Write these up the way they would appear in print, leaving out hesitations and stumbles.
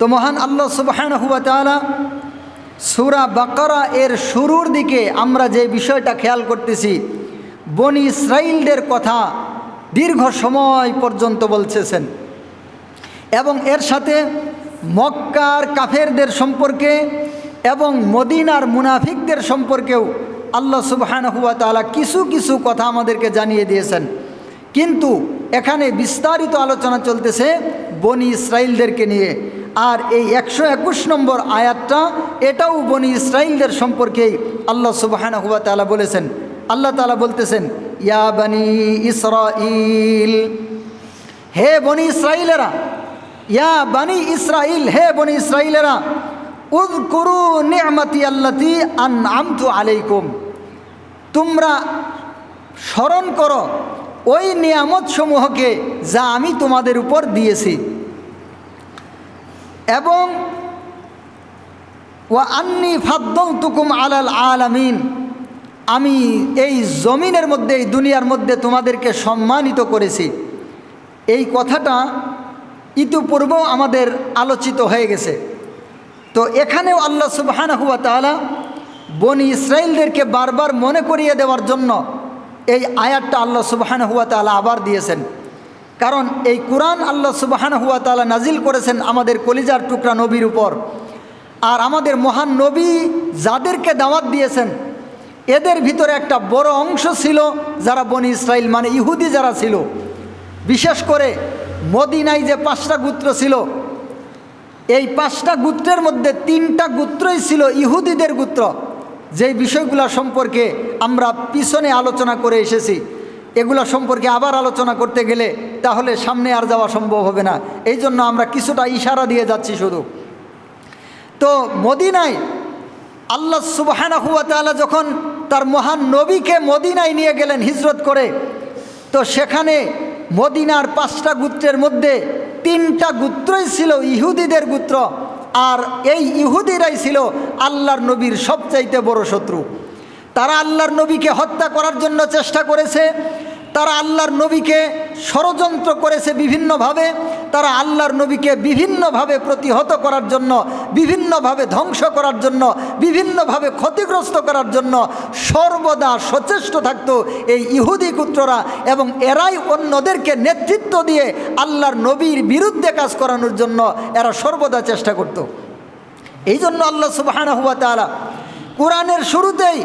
তো মহান আল্লাহ সুবহানাহু ওয়া তাআলা সূরা বাকারা এর শুরুর দিকে আমরা যে বিষয়টা খেয়াল করতেছি, বনি ইসরাইলদের কথা দীর্ঘ সময় পর্যন্ত বলতেছেন এবং এর সাথে মক্কার কাফেরদের সম্পর্কে এবং মদিনার মুনাফিকদের সম্পর্কেও আল্লাহ সুবহানাহু ওয়া তাআলা কিছু কিছু কথা আমাদেরকে জানিয়ে দিয়েছেন। কিন্তু এখানে বিস্তারিত আলোচনা চলতেছে বনি ইসরাইলদেরকে নিয়ে। আর এই 121 নম্বর আয়াতটা এটাও বনি ইসরাইলদের সম্পর্কেই আল্লাহ সুবহানাহু ওয়া তাআলা বলেছেন। আল্লাহ তাআলা বলতেছেন, ইয়া বনি ইসরাইল, হে বনি ইসরাইলেরা, ইয়া বনি ইসরাইল, হে বনি ইসরাইলেরা, উযকুরু নি'মাতি আল্লাতী আন'আমতু আলাইকুম, তোমরা স্মরণ করো ওই নিয়ামত সমূহকে যা আমি তোমাদের উপর দিয়েছি, এবং ওয়া আন্নী ফাদ্দালতুকুম আলাল আলামিন, আমি এই জমিনের মধ্যে, এই দুনিয়ার মধ্যে তোমাদেরকে সম্মানিত করেছি। এই কথাটা ইতিপূর্বেও আমাদের আলোচিত হয়ে গেছে। তো এখানেও আল্লাহ সুবহানাহু ওয়া তাআলা বনি ইসরাইলদেরকে বারবার মনে করিয়ে দেওয়ার জন্য এই আয়াতটা আল্লাহ সুবহানাহু ওয়া তাআলা আবার দিয়েছেন। কারণ এই কুরআন আল্লাহ সুবহানাহু ওয়া তাআলা নাজিল করেছেন আমাদের কলিজার টুকরা নবীর উপর। আর আমাদের মহান নবী যাদেরকে দাওয়াত দিয়েছেন এদের ভিতরে একটা বড় অংশ ছিল যারা বনি ইসরাইল, মানে ইহুদি যারা ছিল। বিশেষ করে মদিনায় যে 5টা গোত্র ছিল, এই 5টা গোত্রের মধ্যে 3টা গোত্রই ছিল ইহুদিদের গোত্র। যেই বিষয়গুলো সম্পর্কে আমরা পিছনে আলোচনা করে এসেছি, এগুলো সম্পর্কে আবার আলোচনা করতে গেলে তাহলে সামনে আর যাওয়া সম্ভব হবে না। এই জন্য আমরা কিছুটা ইশারা দিয়ে যাচ্ছি শুধু। তো মদিনায় আল্লাহ সুবহানাহু ওয়া তাআলা যখন তার মহান নবীকে মদিনায় নিয়ে গেলেন হিজরত করে, তো সেখানে মদিনার 5টা গোত্রের মধ্যে 3টা গোত্রই ছিল ইহুদিদের গোত্র। আর এই ইহুদিরাই ছিল আল্লাহর নবীর সবচাইতে বড় শত্রু। তারা আল্লাহর নবীকে হত্যা করার জন্য চেষ্টা করেছে, তারা আল্লাহর নবীকে ষড়যন্ত্র করেছে বিভিন্নভাবে, তারা আল্লাহর নবীকে বিভিন্নভাবে প্রতিহত করার জন্য, বিভিন্নভাবে ধ্বংস করার জন্য, বিভিন্নভাবে ক্ষতিগ্রস্ত করার জন্য সর্বদা সচেষ্ট থাকত এই ইহুদি গোত্ররা। এবং এরাই অন্যদেরকে নেতৃত্ব দিয়ে আল্লাহর নবীর বিরুদ্ধে কাজ করানোর জন্য এরা সর্বদা চেষ্টা করত। এই জন্য আল্লাহ সুবহানাহু ওয়া তাআলা কুরআনের শুরুতেই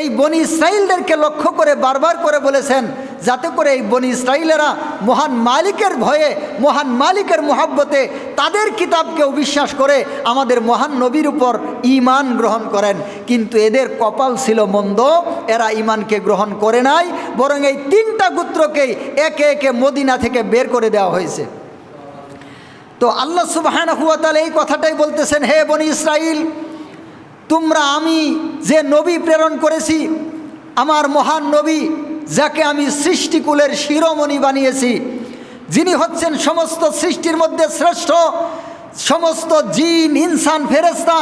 এই বনি ইসরাইলদেরকে লক্ষ্য করে বারবার করে বলেছেন, যাতে করে এই বনি ইসরাইলেরা মহান মালিকের ভয়ে, মহান মালিকের মুহাব্বতে তাদের কিতাবকেও বিশ্বাস করে আমাদের মহান নবীর উপর ঈমান গ্রহণ করেন। কিন্তু এদের কপাল ছিল মন্দ, এরা ঈমানকে গ্রহণ করে নাই, বরং এই 3টা গোত্রকেই একে একে মদিনা থেকে বের করে দেওয়া হয়েছে। তো আল্লাহ সুবহানাহু ওয়া তাআলা এই কথাটাই বলতেছেন, হে বনি ইসরাইল, তোমরা আমি যে নবী প্রেরণ করেছি, আমার মহান নবী যাকে আমি সৃষ্টিকুলের শিরোমণি বানিয়েছি, যিনি হচ্ছেন সমস্ত সৃষ্টির মধ্যে শ্রেষ্ঠ, সমস্ত জিন, ইনসান, ফেরেশতা,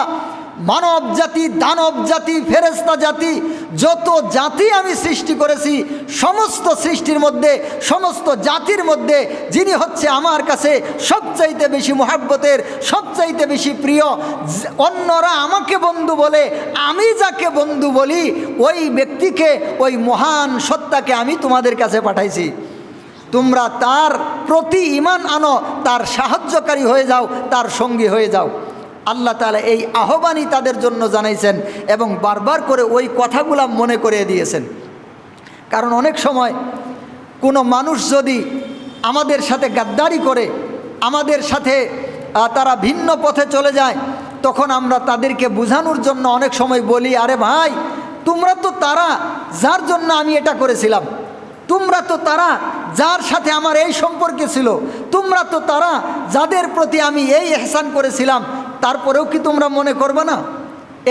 মানব জাতি, দানব জাতি, ফেরেশতা জাতি, যত জাতি আমি সৃষ্টি করেছি, সমস্ত সৃষ্টির মধ্যে, সমস্ত জাতির মধ্যে যিনি হচ্ছে আমার কাছে সবচাইতে বেশি মুহাব্বতের, সবচাইতে বেশি প্রিয়, অন্যরা আমাকে বন্ধু বলে, আমি যাকে বন্ধু বলি, ওই ব্যক্তিকে, ওই মহান সত্তাকে আমি তোমাদের কাছে পাঠাইছি। তোমরা তার প্রতি ঈমান আনো, তার সাহায্যকারী হয়ে যাও, তার সঙ্গী হয়ে যাও। আল্লাহ তাআলা এই আহ্বানই তাদের জন্য জানাইছেন এবং বারবার করে ওই কথাগুলো মনে করিয়ে দিয়েছেন। কারণ অনেক সময় কোনো মানুষ যদি আমাদের সাথে গাদ্দারি করে, আমাদের সাথে তারা ভিন্ন পথে চলে যায়, তখন আমরা তাদেরকে বোঝানোর জন্য অনেক সময় বলি, আরে ভাই, তোমরা তো তারা যার জন্য আমি এটা করেছিলাম, তোমরা তো তারা যার সাথে আমার এই সম্পর্কে ছিল, তোমরা তো তারা যাদের প্রতি আমি এই ইহসান করেছিলাম, তারপরেও কি তোমরা মনে করবে না?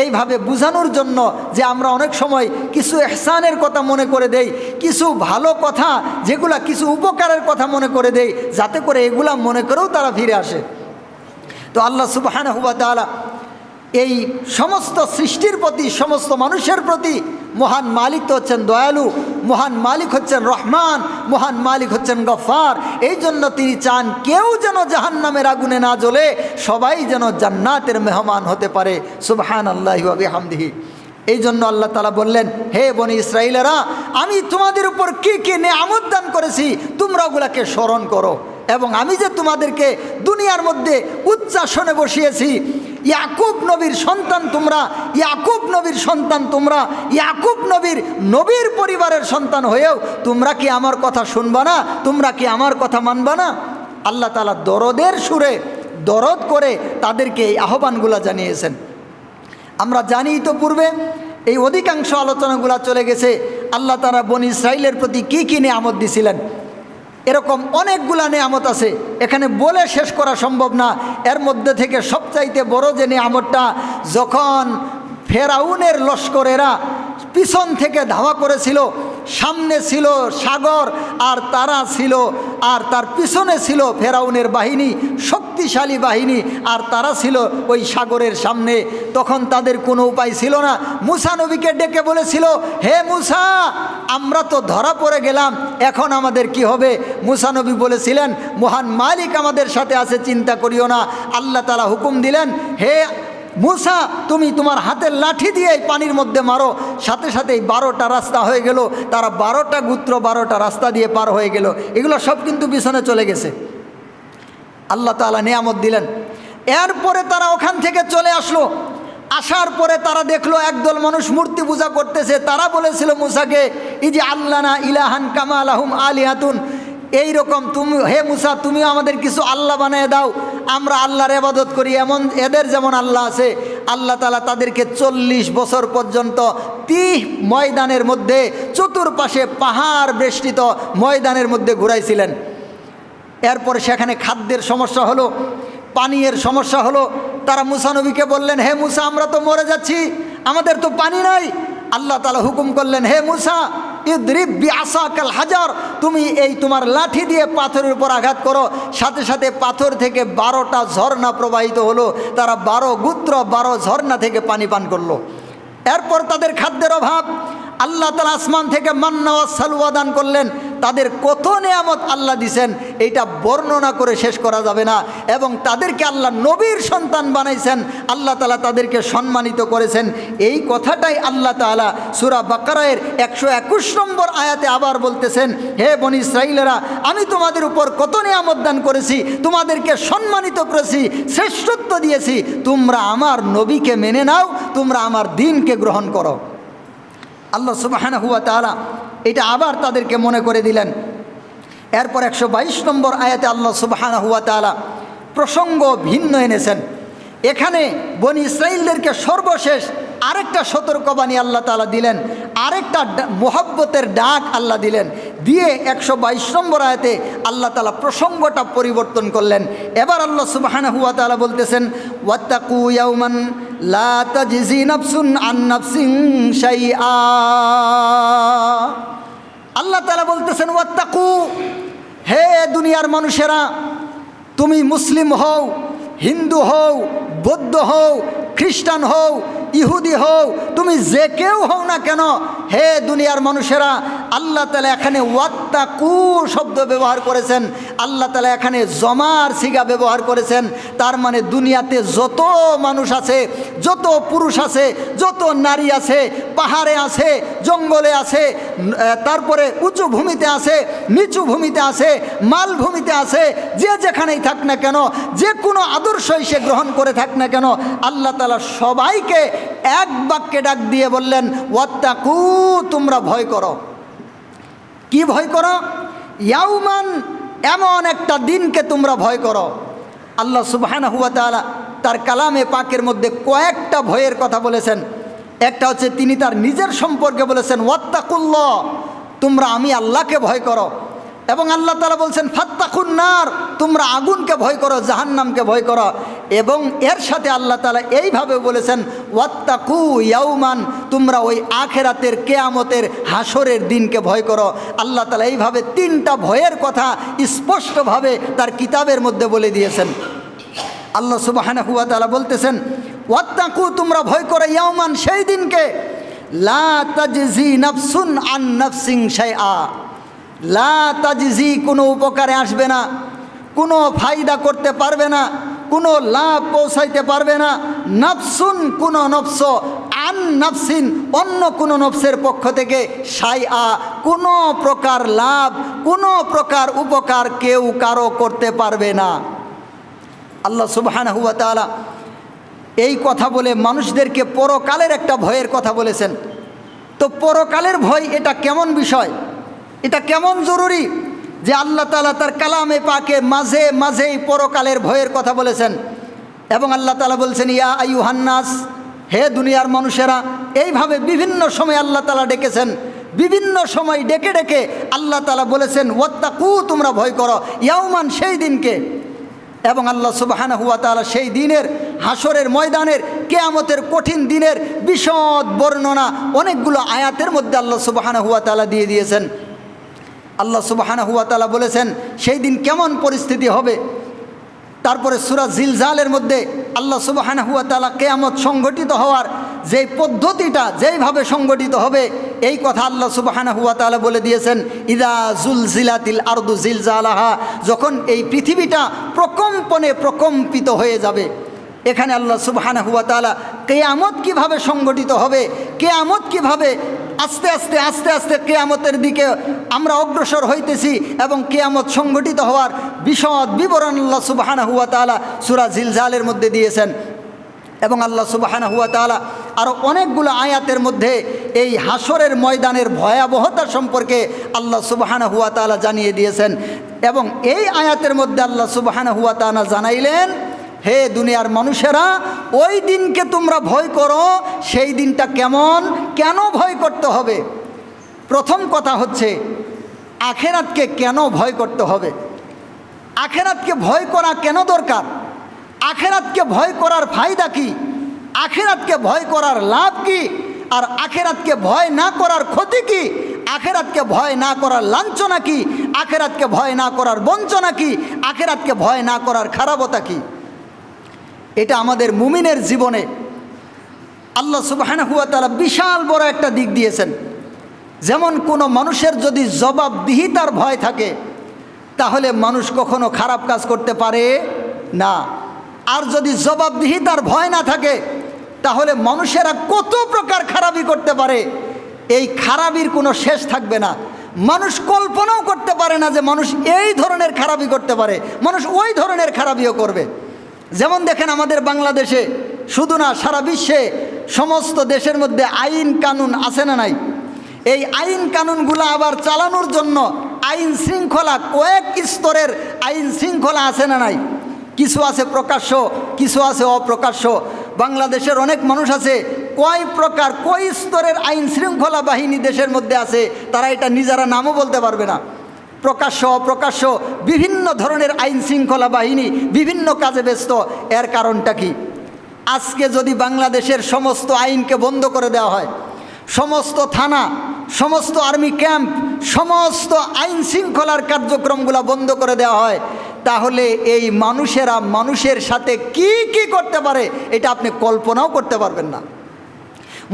এইভাবে বোঝানোর জন্য যে আমরা অনেক সময় কিছু ইহসানের কথা মনে করে দেই, কিছু ভালো কথা, যেগুলা কিছু উপকারের কথা মনে করে দেই, যাতে করে এগুলা মনে করেও তারা ফিরে আসে। তো আল্লাহ সুবহানাহু ওয়া তাআলা এই সমস্ত সৃষ্টির প্রতি, সমস্ত মানুষের প্রতি মহান মালিক তো হচ্ছেন দয়ালু, মহান মালিক হচ্ছেন রহমান, মহান মালিক হচ্ছেন গফফার। এই জন্য তিনি চান কেউ যেন জাহান্নামের আগুনে না জ্বলে, সবাই যেন জান্নাতের মেহমান হতে পারে। সুবহানাল্লাহি ওয়া বিহামদিহি। এই জন্য আল্লাহ তাআলা বললেন, হে বনি ইসরাইলেরা, আমি তোমাদের উপর কি কি নেয়ামত দান করেছি তোমরা ওগুলাকে স্মরণ করো। এবং আমি যে তোমাদেরকে দুনিয়ার মধ্যে উচ্চাসনে বসিয়েছি, ইয়াকুব নবীর সন্তান তোমরা, ইয়াকুব নবীর সন্তান তোমরা, ইয়াকুব নবীর পরিবারের সন্তান হয়েও তোমরা কি আমার কথা শুনবা না? তোমরা কি আমার কথা মানবা না? আল্লাহ তাআলা দরদের সুরে দরদ করে তাদেরকে এই আহ্বানগুলো জানিয়েছেন। আমরা জানি তো পূর্বে এই অধিকাংশ আলোচনাগুলো চলে গেছে আল্লাহ তাআলা বনি ইসরাইলের প্রতি কি কি নেয়ামত দিয়েছিলেন। এরকম অনেকগুলা নেয়ামত আছে, এখানে বলে শেষ করা সম্ভব না। এর মধ্যে থেকে সবচাইতে বড় যে নেয়ামতটা, যখন ফেরাউনের লস্করেরা পিছন থেকে ধাওয়া করেছিল, সামনে ছিল সাগর আর তারা ছিল, আর তার পিছনে ছিল ফেরাউনের বাহিনী, শক্তিশালী বাহিনী, আর তারা ছিল ওই সাগরের সামনে। তখন তাদের কোনো উপায় ছিল না। মুসা নবীকে ডেকে বলেছিল, হে মুসা, আমরা তো ধরা পড়ে গেলাম, এখন আমাদের কি হবে? মুসা নবী বলেছিলেন, মহান মালিক আমাদের সাথে আছে, চিন্তা করিও না। আল্লাহ তাআলা হুকুম দিলেন, হে মুসা, তুমি তোমার হাতের লাঠি দিয়ে এই পানির মধ্যে মারো। সাথে সাথেই 12টা রাস্তা হয়ে গেল, তারা 12টা গোত্র 12টা রাস্তা দিয়ে পার হয়ে গেল। এগুলো সব কিন্তু পিছনে চলে গেছে। আল্লাহ তাআলা নিয়ামত দিলেন। এরপরে তারা ওখান থেকে চলে আসলো। আসার পরে তারা দেখলো একদল মানুষ মূর্তি পূজা করতেছে। তারা বলেছিল মুসাকে, ইজি আল্লানা ইলাহান কামা লাহুম আলিহাতুন, এইরকম তুমি, হে মুসা, তুমিও আমাদের কিছু আল্লাহ বানিয়ে দাও, আমরা আল্লাহর ইবাদত করি, এমন এদের যেমন আল্লাহ আছে। আল্লাহ তাআলা তাদেরকে 40 বছর পর্যন্ত ময়দানের মধ্যে, চতুর্পাশে পাহাড় বেষ্টিত ময়দানের মধ্যে ঘুরাইছিলেন। এরপর সেখানে খাদ্যের সমস্যা হলো, পানীয়ের সমস্যা হলো। তারা মুসা নবীকে বললেন, হে মুসা, আমরা তো মরে যাচ্ছি, আমাদের তো পানি নাই। আল্লাহ তাআলা হুকুম করলেন, হে মুসা, ইদরিব বিআসাকাল হাজার, তুমি এই তোমার লাঠি দিয়ে পাথরের উপর আঘাত করো। সাথে সাথে পাথর থেকে 12টা ঝর্ণা প্রবাহিত হলো। তারা 12 গোত্র 12 ঝর্ণা থেকে পানি পান করলো। এরপর তাদের খাদ্যের অভাব, আল্লাহ তাআলা আসমান থেকে মান্না ওয়া সালওয়া দান করলেন। তাদের কত নেয়ামত আল্লাহ দিছেন, এইটা বর্ণনা করে শেষ করা যাবে না। এবং তাদেরকে আল্লাহ নবীর সন্তান বানাইছেন, আল্লাহ তাআলা তাদেরকে সম্মানিত করেছেন। এই কথাটাই আল্লাহ তাআলা সূরা বাকারার 121 নম্বর আয়াতে আবার বলতেছেন, হে বনি ইসরাইলেরা, আমি তোমাদের উপর কত নেয়ামত দান করেছি, তোমাদেরকে সম্মানিত করেছি, শ্রেষ্ঠত্ব দিয়েছি, তোমরা আমার নবীকে মেনে নাও, তোমরা আমার দ্বীনকে গ্রহণ করো। আল্লাহ সুবহানাহু ওয়া তাআলা এটা আবার তাদেরকে মনে করে দিলেন। এরপর 122 নম্বর আয়াতে আল্লাহ সুবহানাহু ওয়া তাআলা প্রসঙ্গ ভিন্ন এনেছেন। এখানে বনি ইসরাইলদেরকে সর্বশেষ আরেকটা সতর্কবাণী আল্লাহ তাআলা দিলেন, আরেকটা মোহাব্বতের ডাক আল্লাহ দিলেন, দিয়ে 122 নম্বর আয়াতে আল্লাহ তাআলা প্রসঙ্গটা পরিবর্তন করলেন। এবার আল্লাহ সুবহানাহু ওয়া তাআলা বলতেছেন, ওয়াত্তাকু ইয়াওমান লা তাজজি নাফসুন আন নাফসিন শাইআ। আল্লাহ তাআলা বলতেছেন, ওয়াত্তাকু, হে দুনিয়ার মানুষেরা, তুমি মুসলিম হও, হিন্দু হও, বৌদ্ধ হও, খ্রিস্টান হও, ইহুদি হও, তুমি যে কেউ হও না কেন, হে দুনিয়ার মানুষেরা, আল্লাহ তাআলা এখানে ওয়াত্তাকু শব্দ ব্যবহার করেছেন। আল্লাহ তাআলা এখানে জমার সিগা ব্যবহার করেছেন। তার মানে দুনিয়াতে যত মানুষ আছে, যত পুরুষ আছে, যত নারী আছে, পাহাড়ে আছে, জঙ্গলে আছে, তারপরে উঁচু ভূমিতে আছে, নিচু ভূমিতে আছে, মালভূমিতে আছে, যে যেখানেই থাক না কেন, যে কোনো আদর্শই সে গ্রহণ করে থাক না কেন, আল্লাহ তাআলা সবাইকে এক বাক্যে ডাক দিয়ে বললেন, ওয়াত্তাকু, তোমরা ভয় করো। কি ভয় করো? ইয়াউমান, এমন একটা দিনকে তোমরা ভয় করো। আল্লাহ সুবহানাহু ওয়া তাআলা তার কালামে পাকের মধ্যে কয়েকটা ভয়ের কথা বলেছেন। একটা হচ্ছে তিনি তার নিজের সম্পর্কে বলেছেন, ওয়াত্তাকুল্লাহ, তোমরা আমি আল্লাহকে ভয় করো। এবং আল্লাহ তাআলা বলছেন, ফাত্তাকুন নার, তোমরা আগুনকে ভয় করো, জাহান্নামকে ভয় করো। এবং এর সাথে আল্লাহ তাআলা এইভাবে বলেছেন, ওয়াত্তাকু ইয়াউমান, তোমরা ওই আখিরাতের কিয়ামতের হাসরের দিনকে ভয় করো। আল্লাহ তাআলা এইভাবে 3টা ভয়ের কথা স্পষ্টভাবে তার কিতাবের মধ্যে বলে দিয়েছেন। আল্লাহ সুবহানাহু ওয়া তাআলা বলতেছেন, ওয়াত্তাকু, তোমরা ভয় করো, ইয়াউমান, সেই দিনকে, লা তাজজি নাফসুন আন নাফসিন শাইআ, লা তাজজি কোনো উপকারে আসবে না, কোনো ফায়দা করতে পারবে না, কোনো লাভ পৌঁছাইতে পারবে না। নাফসুন কোনো নফস, আন নাফসিন অন্য কোনো নফসের পক্ষ থেকে, শাইআ কোনো প্রকার লাভ, কোনো প্রকার উপকার কেউ কারো করতে পারবে না। আল্লাহ সুবহানাহু ওয়া তাআলা এই কথা বলে মানুষদেরকে পরকালের একটা ভয়ের কথা বলেছেন। তো পরকালের ভয় এটা কেমন বিষয়, এটা কেমন জরুরি যে আল্লাহ তাআলা তার কালামে পাকে মাঝে মাঝেই পরকালের ভয়ের কথা বলেছেন। এবং আল্লাহ তাআলা বলছেন ইয়া আইয়ুহান নাস, হে দুনিয়ার মানুষেরা। এইভাবে বিভিন্ন সময় আল্লাহ তাআলা ডেকেছেন, বিভিন্ন সময় ডেকে ডেকে আল্লাহ তাআলা বলেছেন ওয়াত্তাকু, তোমরা ভয় করো, ইয়াউমান সেই দিনকে। এবং আল্লাহ সুবহানাহু ওয়া তাআলা সেই দিনের, হাসরের ময়দানের, কিয়ামতের কঠিন দিনের বিশদ বর্ণনা অনেকগুলো আয়াতের মধ্যে আল্লাহ সুবহানাহু ওয়া তাআলা দিয়ে দিয়েছেন। আল্লাহ সুবহানাহু ওয়া তাআলা বলেছেন সেই দিন কেমন পরিস্থিতি হবে। তারপরে সূরা জিলজালের মধ্যে আল্লাহ সুবহানাহু ওয়া তাআলা কিয়ামত সংগঠিত হওয়ার যেই পদ্ধতিটা, যেইভাবে সংগঠিত হবে এই কথা আল্লাহ সুবহানাহু ওয়া তাআলা বলে দিয়েছেন ইযা জুলজিলাতিল আরদু জিলজালাহা, যখন এই পৃথিবীটা প্রকম্পনে প্রকম্পিত হয়ে যাবে। এখানে আল্লাহ সুবহানাহু ওয়া তাআলা কিয়ামত কিভাবে সংগঠিত হবে, কিয়ামত কিভাবে আস্তে আস্তে আস্তে আস্তে কিয়ামতের দিকে আমরা অগ্রসর হইতেছি এবং কিয়ামত সংগঠিত হওয়ার বিশদ বিবরণ আল্লাহ সুবহানাহু ওয়া তাআলা সূরা জিলজালের মধ্যে দিয়েছেন। এবং আল্লাহ সুবহানাহু ওয়া তাআলা আরও অনেকগুলো আয়াতের মধ্যে এই হাসরের ময়দানের ভয়াবহতা সম্পর্কে আল্লাহ সুবহানাহু ওয়া তাআলা জানিয়ে দিয়েছেন। এবং এই আয়াতের মধ্যে আল্লাহ সুবহানাহু ওয়া তাআলা জানাইলেন, হে দুনিয়ার মানুষেরা, ওই দিনকে তোমরা ভয় করো। সেই দিনটা কেমন, কেন ভয় করতে হবে? প্রথম কথা হচ্ছে আখিরাতকে কেন ভয় করতে হবে, আখিরাতকে ভয় করা কেন দরকার, আখিরাতকে ভয় করার ফায়দা কি, আখিরাতকে ভয় করার লাভ কি, আর আখিরাতকে ভয় না করার ক্ষতি কি, আখিরাতকে ভয় না করার লাঞ্ছনা কি, আখিরাতকে ভয় না করার বঞ্চনা কি, আখিরাতকে ভয় না করার খারাপতা কি। এটা আমাদের মুমিনের জীবনে আল্লাহ সুবহানাহু ওয়া তাআলা বিশাল বড় একটা দিক দিয়েছেন। যেমন কোনো মানুষের যদি জবাবদিহিতার ভয় থাকে তাহলে মানুষ কখনো খারাপ কাজ করতে পারে না। আর যদি জবাবদিহিতার ভয় না থাকে তাহলে মানুষেরা কত প্রকার খারাপি করতে পারে, এই খারাপির কোনো শেষ থাকবে না। মানুষ কল্পনাও করতে পারে না যে মানুষ এই ধরনের খারাপি করতে পারে, মানুষ ওই ধরনের খারাপিও করবে। যেমন দেখেন আমাদের বাংলাদেশে শুধু না, সারা বিশ্বে সমস্ত দেশের মধ্যে আইন কানুন আছে না নাই? এই আইন কানুনগুলো আবার চালানোর জন্য আইন শৃঙ্খলা, কয়েক স্তরের আইন শৃঙ্খলা আছে না নাই? কিছু আছে প্রকাশ্য, কিছু আছে অপ্রকাশ্য। বাংলাদেশের অনেক মানুষ আছে কয় প্রকার, কয় স্তরের আইন শৃঙ্খলা বাহিনী দেশের মধ্যে আছে, তারা এটা নিজেরা নামও বলতে পারবে না। প্রকাশ্য অপ্রকাশ্য বিভিন্ন ধরনের আইন শৃঙ্খলা বাহিনী বিভিন্ন কাজে ব্যস্ত। এর কারণটা কি? আজকে যদি বাংলাদেশের সমস্ত আইনকে বন্ধ করে দেওয়া হয়, সমস্ত থানা, সমস্ত আর্মি ক্যাম্প, সমস্ত আইন শৃঙ্খলার কার্যক্রমগুলো বন্ধ করে দেওয়া হয়, তাহলে এই মানুষেরা মানুষের সাথে কি কি করতে পারে এটা আপনি কল্পনাও করতে পারবেন না।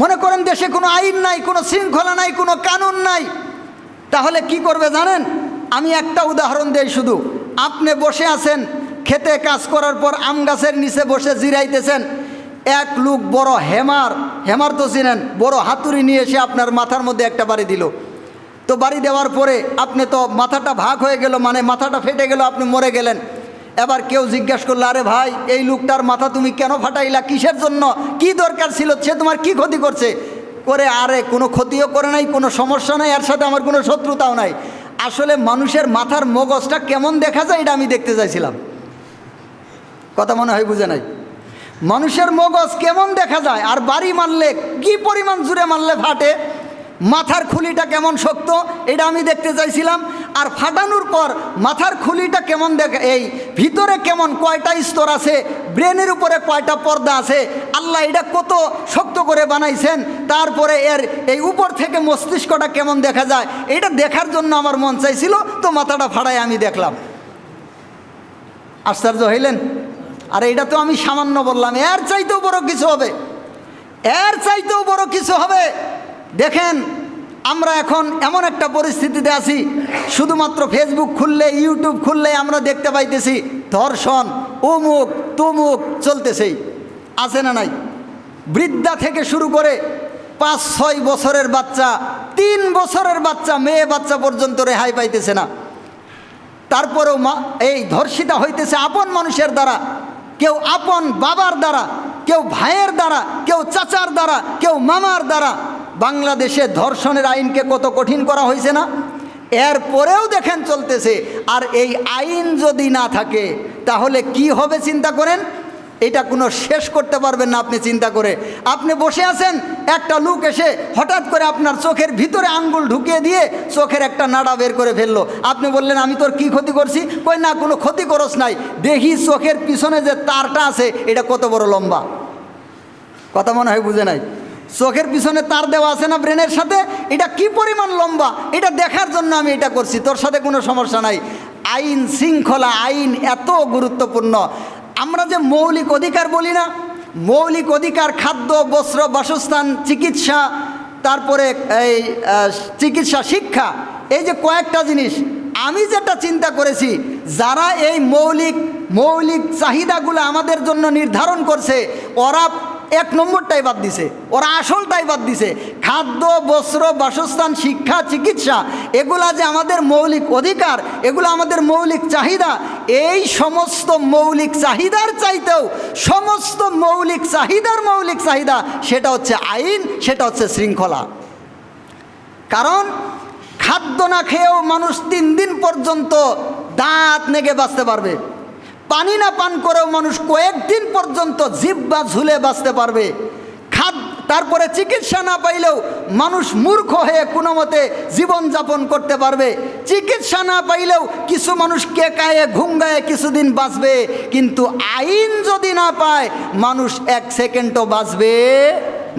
মনে করেন দেশে কোনো আইন নাই, কোনো শৃঙ্খলা নাই, কোনো কানুন নাই, তাহলে কি করবে জানেন? আমি একটা উদাহরণ দেই শুধু। আপনি বসে আছেন খেতে, কাজ করার পর আম গাছের নিচে বসে জিরাইতেছেন, এক লোক বড় হেমার তো চিনেন, বড় হাতুড়ি নিয়ে এসে আপনার মাথার মধ্যে একটা বাড়ি দিল। তো বাড়ি দেওয়ার পরে আপনি তো মাথাটা ভাগ হয়ে গেল, মানে মাথাটা ফেটে গেল, আপনি মরে গেলেন। এবার কেউ জিজ্ঞাসা করলো, আরে ভাই এই লোকটার মাথা তুমি কেন ফাটাইলা, কিসের জন্য, কি দরকার ছিল, সে তোমার কি ক্ষতি করছে? করে আরে কোনো ক্ষতিও করে নাই, কোনো সমস্যা নাই, এর সাথে আমার কোনো শত্রুতাও নাই। আসলে মানুষের মাথার মগজটা কেমন দেখা যায় এটা আমি দেখতে চাইছিলাম। কথা মনে হয় বুঝে নাই? মানুষের মগজ কেমন দেখা যায়, আর বাড়ি মারলে কি পরিমাণ জুড়ে মারলে ফাটে, মাথার খুলিটা কেমন শক্ত এটা আমি দেখতে চাইছিলাম। আর ফাটানোর পর মাথার খুলিটা কেমন দেখা, এই ভিতরে কেমন, কয়টা স্তর আছে, ব্রেনের উপরে কয়টা পর্দা আছে, আল্লাহ এটা কত শক্ত করে বানাইছেন, তারপরে এর এই উপর থেকে মস্তিষ্কটা কেমন দেখা যায়, এটা দেখার জন্য আমার মন চাইছিল, তো মাথাটা ফাটায় আমি দেখলাম। আশ্চর্য হইলেন? আর এটা তো আমি সামান্য বললাম, এর চাইতেও বড় কিছু হবে, এর চাইতেও বড় কিছু হবে। দেখেন আমরা এখন এমন একটা পরিস্থিতিতে আছি, শুধুমাত্র ফেসবুক খুললে ইউটিউব খুললে আমরা দেখতে পাইতেছি ধর্ষণ অমুক তমুক চলতেছেই, আছে না নাই? বৃদ্ধা থেকে শুরু করে 5-6 বছরের বাচ্চা, 3 বছরের বাচ্চা, মেয়ে বাচ্চা পর্যন্ত রেহাই পাইতেছে না। তারপরেও এই ধর্ষিতা হইতেছে আপন মানুষের দ্বারা, কেউ আপন বাবার দ্বারা, কেউ ভাইয়ের দ্বারা, কেউ চাচার দ্বারা, কেউ মামার দ্বারা। বাংলাদেশে ধর্ষণের আইনকে কত কঠিন করা হয়েছে না? এরপরেও দেখেন চলতেছে। আর এই আইন যদি না থাকে তাহলে কি হবে চিন্তা করেন। এটা কোনো শেষ করতে পারবেন না আপনি চিন্তা করে। আপনি বসে আছেন, একটা লোক এসে হঠাৎ করে আপনার চোখের ভিতরে আঙ্গুল ঢুকিয়ে দিয়ে চোখের একটা নাড়া বের করে ফেললো। আপনি বললেন আমি তোর কি ক্ষতি করছি? কই না, কোনো ক্ষতি করস নাই, দেখি চোখের পিছনে যে তারটা আছে এটা কত বড় লম্বা। কথা মনে হয় বুঝে নাই। চোখের পিছনে তার দেওয়া আছে না ব্রেনের সাথে, এটা কি পরিমাণ লম্বা, এটা দেখার জন্য আমি এটা করছি, তোর সাথে কোনো সমস্যা নাই। আইন শৃঙ্খলা, আইন এত গুরুত্বপূর্ণ। আমরা যে মৌলিক অধিকার বলি না, মৌলিক অধিকার খাদ্য, বস্ত্র, বাসস্থান, চিকিৎসা, তারপরে এই চিকিৎসা, শিক্ষা, এই যে কয়েকটা জিনিস আমি যেটা চিন্তা করেছি, যারা এই মৌলিক চাহিদাগুলো আমাদের জন্য নির্ধারণ করছে ওরা 1 নম্বরটাই বাদ দিছে, ওরা আসলটাই বাদ দিছে। খাদ্য, বস্ত্র, বাসস্থান, শিক্ষা, চিকিৎসা, এগুলা যে আমাদের মৌলিক অধিকার, এগুলো আমাদের মৌলিক চাহিদা। এই সমস্ত মৌলিক চাহিদার চাইতেও সমস্ত মৌলিক চাহিদা সেটা হচ্ছে আইন, সেটা হচ্ছে শৃঙ্খলা। কারণ খাদ্য না খেয়েও মানুষ 3 দিন পর্যন্ত দাঁত নেগে বাঁচতে পারবে। পানি না পান করেও মানুষ কয়েকদিন পর্যন্ত জিহ্বা ঝুলে বাঁচতে পারবে। তারপরে চিকিৎসা না পাইলেও মানুষ মূর্খ হয়ে কোনো মতে জীবনযাপন করতে পারবে। চিকিৎসা না পাইলেও কিছু মানুষ কেকায়ে ঘুঙ্গায়ে কিছুদিন বাঁচবে। কিন্তু আইন যদি না পায় মানুষ 1 সেকেন্ডও বাঁচবে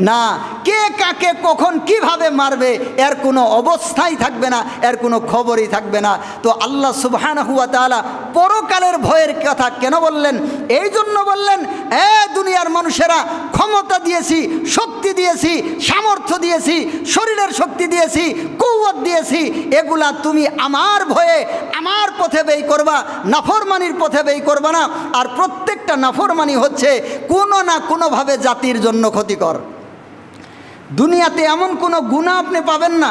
না। কে কাকে কখন কিভাবে মারবে এর কোনো অবস্থাই থাকবে না, এর কোনো খবরই থাকবে না। তো আল্লাহ সুবহানাহু ওয়া তাআলা পরকালের ভয়ের কথা কেন বললেন? এই জন্য বললেন, দুনিয়ার মানুষেরা, ক্ষমতা দিয়েছি, শক্তি দিয়েছি, সামর্থ্য দিয়েছি, শরীরের শক্তি দিয়েছি, কুওয়াত দিয়েছি, এগুলা তুমি আমার ভয়ে আমার পথে ব্যয় করবা, নাফরমানির পথে ব্যয় করবা না। আর প্রত্যেকটা নাফরমানি হচ্ছে কোনো না কোনোভাবে জাতির জন্য ক্ষতিকর। দুনিয়াতে এমন কোনো গুনাহ আপনি পাবেন না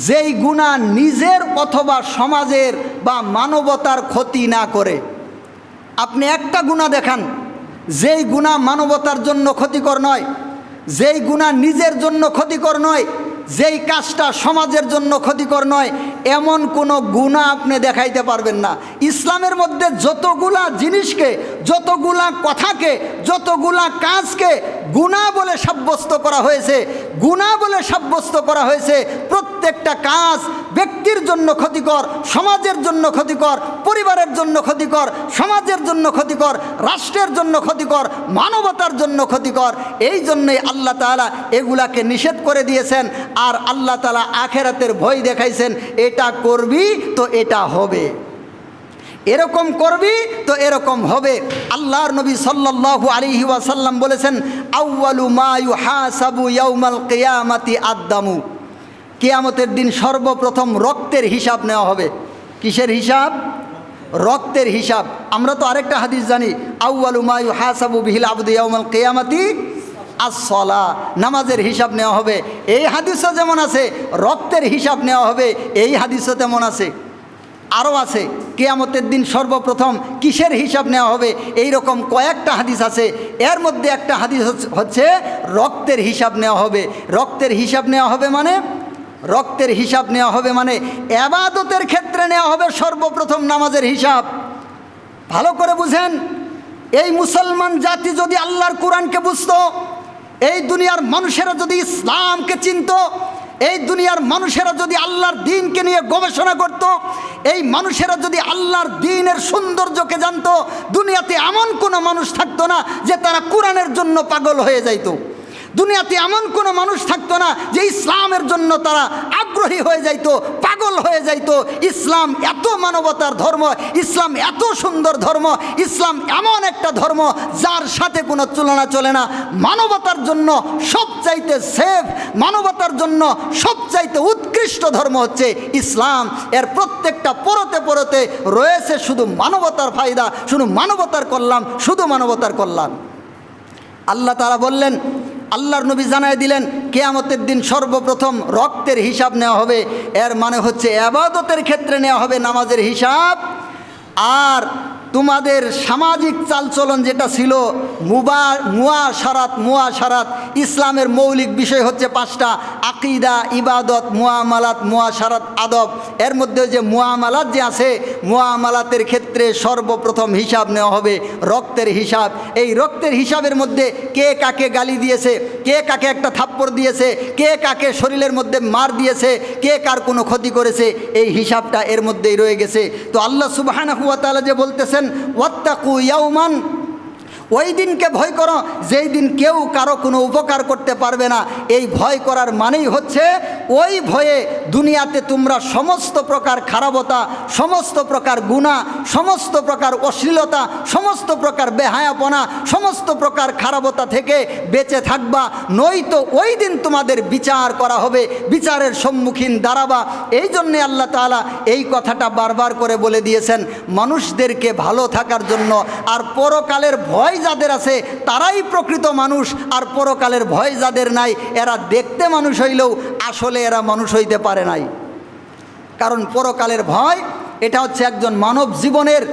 যেই গুনাহ নিজের অথবা সমাজের বা মানবতার ক্ষতি না করে। আপনি একটা গুনাহ দেখান যেই গুনাহ মানবতার জন্য ক্ষতিকর নয়, যেই গুনাহ নিজের জন্য ক্ষতিকর নয়, যেই কাজটা সমাজের জন্য ক্ষতিকর নয়, এমন কোনো গুনাহ আপনি দেখাইতে পারবেন না। ইসলামের মধ্যে যতগুলা জিনিসকে, যতগুলা কথাকে, যতগুলা কাজকে গুনাহ বলে সাব্যস্ত করা হয়েছে, প্রত্যেকটা কাজ ব্যক্তির জন্য ক্ষতিকর, সমাজের জন্য ক্ষতিকর, পরিবারের জন্য ক্ষতিকর, সমাজের জন্য ক্ষতিকর, রাষ্ট্রের জন্য ক্ষতিকর, মানবতার জন্য ক্ষতিকর। এই জন্যই আল্লাহ তাআলা এগুলাকে নিষেধ করে দিয়েছেন। আর আল্লাহ তাআলা আখিরাতের ভয় দেখাইছেন, এটা করবি তো এটা হবে, এরকম করবি তো এরকম হবে। আল্লাহর নবী সাল্লাল্লাহু আলাইহি ওয়াসাল্লাম বলেছেন, আউয়ালু মা ইউহাসাবু ইয়াউমাল কিয়ামাতি আদ-দামু। কিয়ামতের দিন সর্বপ্রথম রক্তের হিসাব নেওয়া হবে। কিসের হিসাব? রক্তের হিসাব। আমরা তো আরেকটা হাদিস জানি, আউয়ালু মা ইউহাসাবু বিহিল আবদু ইয়াউমাল কিয়ামাতি আস-সালাহ, নামাজের হিসাব নেওয়া হবে। এই হাদিসও যেমন আছে রক্তের হিসাব নেওয়া হবে, এই হাদিসও তেমন আছে। আরও আছে কিয়ামতের দিন সর্বপ্রথম কিসের হিসাব নেওয়া হবে, এই রকম কয়েকটা হাদিস আছে। এর মধ্যে একটা হাদিস হচ্ছে রক্তের হিসাব নেওয়া হবে। রক্তের হিসাব নেওয়া হবে মানে, রক্তের হিসাব নেওয়া হবে মানে ইবাদতের ক্ষেত্রে নেওয়া হবে সর্বপ্রথম নামাজের হিসাব। ভালো করে বুঝেন, এই মুসলমান জাতি যদি আল্লাহর কোরআনকে বুঝতো, এই দুনিয়ার মানুষেরা যদি ইসলামকে চিনত, এই দুনিয়ার মানুষেরা যদি আল্লাহর দ্বীনকে নিয়ে গবেষণা করত, এই মানুষেরা যদি আল্লাহর দ্বীনের সৌন্দর্যকে জানত, দুনিয়াতে এমন কোনো মানুষ থাকতো না যে তারা কোরআনের জন্য পাগল হয়ে যাইত। দুনিয়াতে এমন কোনো মানুষ থাকতো না যে ইসলামের জন্য তারা আগ্রহী হয়ে যাইতো, পাগল হয়ে যাইতো। ইসলাম এত মানবতার ধর্ম, ইসলাম এত সুন্দর ধর্ম, ইসলাম এমন একটা ধর্ম যার সাথে কোনো তুলনা চলে না। মানবতার জন্য সবচাইতে সেফ, মানবতার জন্য সবচাইতে উৎকৃষ্ট ধর্ম হচ্ছে ইসলাম। এর প্রত্যেকটা পরতে পরতে রয়েছে শুধু মানবতার ফায়দা, শুধু মানবতার কল্যাণ, শুধু মানবতার কল্যাণ। আল্লাহ তাআলা বললেন, আল্লাহর নবী জানায় দিলেন, কিয়ামতের দিন সর্বপ্রথম রক্তের হিসাব নেওয়া হবে। এর মানে হচ্ছে ইবাদতের ক্ষেত্রে নেওয়া হবে নামাজের হিসাব। আর তোমাদের সামাজিক চালচলন যেটা ছিল মুআশারাত, ইসলামের মৌলিক বিষয় হচ্ছে 5টা: আকীদা, ইবাদত, মুআমালাত, মুআশারাত, আদব। এর মধ্যে যে মুআমালাত যে আছে, মুআমালাতের ক্ষেত্রে সর্বপ্রথম হিসাব নেওয়া হবে রক্তের হিসাব। এই রক্তের হিসাবের মধ্যে কে কাকে গালি দিয়েছে, কে কাকে একটা থাপ্পড় দিয়েছে, কে কাকে শরীরের মধ্যে মার দিয়েছে, কে কার কোনো ক্ষতি করেছে, এই হিসাবটা এর মধ্যেই রয়ে গেছে। তো আল্লাহ সুবহানাহু ওয়া তাআলা যে বলতেছেন, ওয়াত্তাকু ইয়াওমান, ওই দিনকে ভয় করো যেই দিন কেউ কারো কোনো উপকার করতে পারবে না। এই ভয় করার মানেই হচ্ছে ওই ভয়ে দুনিয়াতে তোমরা সমস্ত প্রকার খারাপতা, সমস্ত প্রকার গুনাহ, সমস্ত প্রকার অশ্লীলতা, সমস্ত প্রকার বেহায়াপনা, সমস্ত প্রকার খারাপতা থেকে বেঁচে থাকবা। নয়তো ওই দিন তোমাদের বিচার করা হবে, বিচারের সম্মুখীন দাঁড়াবা। এই জন্যে আল্লাহ তাআলা এই কথাটা বারবার করে বলে দিয়েছেন মানুষদেরকে ভালো থাকার জন্য। আর পরকালের ভয় যাদের আছে তারাই প্রকৃত মানুষ, আর পরকালের ভয় যাদের নাই এরা দেখতে মানুষ হইলেও আসলে এরা মানুষ হইতে পারে নাই। কারণ পরকালের ভয় এটা হচ্ছে একজন মানব জীবনের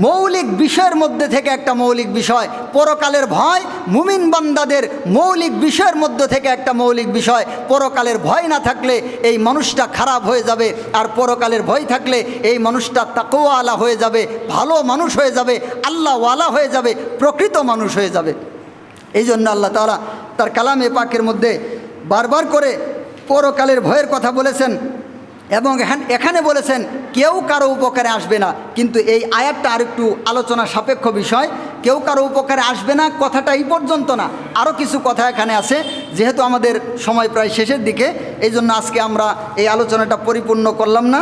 মৌলিক বিষয়ের মধ্যে থেকে একটা মৌলিক বিষয়। পরকালের ভয় মুমিন বান্দাদের মৌলিক বিষয়ের মধ্যে থেকে একটা মৌলিক বিষয়। পরকালের ভয় না থাকলে এই মানুষটা খারাপ হয়ে যাবে, আর পরকালের ভয় থাকলে এই মানুষটা তাকওয়াওয়ালা হয়ে যাবে, ভালো মানুষ হয়ে যাবে, আল্লাহওয়ালা হয়ে যাবে, প্রকৃত মানুষ হয়ে যাবে। এই জন্য আল্লাহ তাআলা তার কালামে পাকের মধ্যে বারবার করে পরকালের ভয়ের কথা বলেছেন এবং এখানে বলেছেন কেউ কারো উপকারে আসবে না। কিন্তু এই আয়াতটা আরেকটু আলোচনা সাপেক্ষ বিষয়। কেউ কারো উপকারে আসবে না কথাটা এই পর্যন্ত না, আরও কিছু কথা এখানে আছে। যেহেতু আমাদের সময় প্রায় শেষের দিকে, এই জন্য আজকে আমরা এই আলোচনাটা পরিপূর্ণ করলাম না।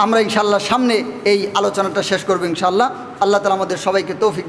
আমরা ইনশাআল্লাহ সামনে এই আলোচনাটা শেষ করব ইনশাআল্লাহ। আল্লাহ তাআলা আমাদের সবাইকে তৌফিক